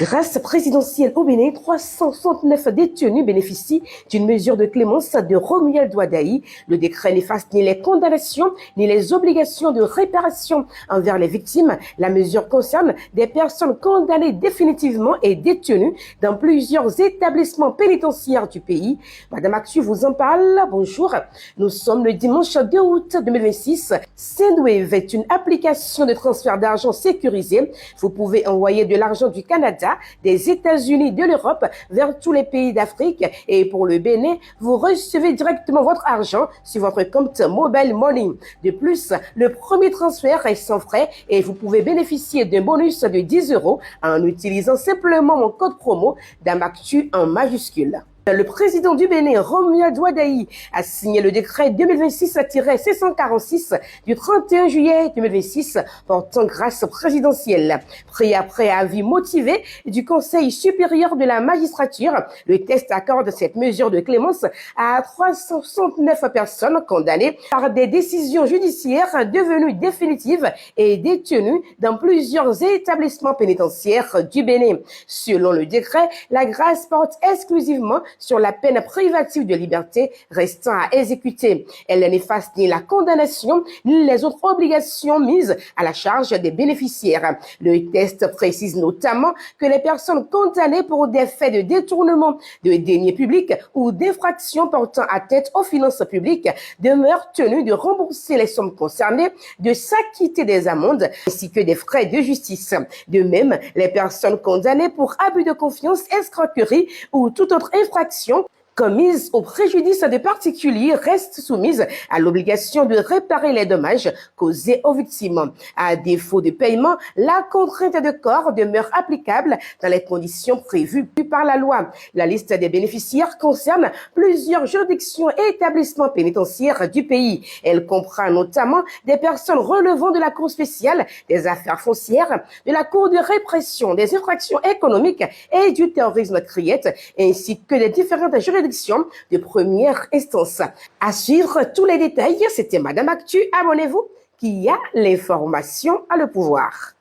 Grâce présidentielle au Bénin, 369 détenus bénéficient d'une mesure de clémence de Romuald Douadaï. Le décret n'efface ni les condamnations ni les obligations de réparation envers les victimes. La mesure concerne des personnes condamnées définitivement et détenues dans plusieurs établissements pénitentiaires du pays. Madame Actu vous en parle. Bonjour. Nous sommes le dimanche 2 août 2026. Sendwave est une application de transfert d'argent sécurisée. Vous pouvez envoyer de l'argent du Canada, des États-Unis, de l'Europe vers tous les pays d'Afrique. Et pour le Bénin, vous recevez directement votre argent sur votre compte Mobile Money. De plus, le premier transfert est sans frais et vous pouvez bénéficier d'un bonus de 10 € en utilisant simplement mon code promo DAMACTU en majuscule. Le président du Bénin, Romuald Douadaï, a signé le décret 2026-646 du 31 juillet 2026 portant grâce présidentielle. Pris après avis motivé du Conseil supérieur de la magistrature, le texte accorde cette mesure de clémence à 369 personnes condamnées par des décisions judiciaires devenues définitives et détenues dans plusieurs établissements pénitentiaires du Bénin. Selon le décret, la grâce porte exclusivement sur la peine privative de liberté restant à exécuter. Elle n'efface ni la condamnation, ni les autres obligations mises à la charge des bénéficiaires. Le texte précise notamment que les personnes condamnées pour des faits de détournement de deniers publics ou d'infractions portant atteinte aux finances publiques demeurent tenues de rembourser les sommes concernées, de s'acquitter des amendes ainsi que des frais de justice. De même, les personnes condamnées pour abus de confiance, escroquerie ou toute autre infraction commises au préjudice de particuliers restent soumises à l'obligation de réparer les dommages causés aux victimes. À défaut de paiement, la contrainte de corps demeure applicable dans les conditions prévues par la loi. La liste des bénéficiaires concerne plusieurs juridictions et établissements pénitentiaires du pays. Elle comprend notamment des personnes relevant de la Cour spéciale des affaires foncières, de la Cour de répression des infractions économiques et du terrorisme criette, ainsi que des différentes juridictions de première instance. À suivre tous les détails, c'était Madame Actu. Abonnez-vous, qui a l'information à le pouvoir.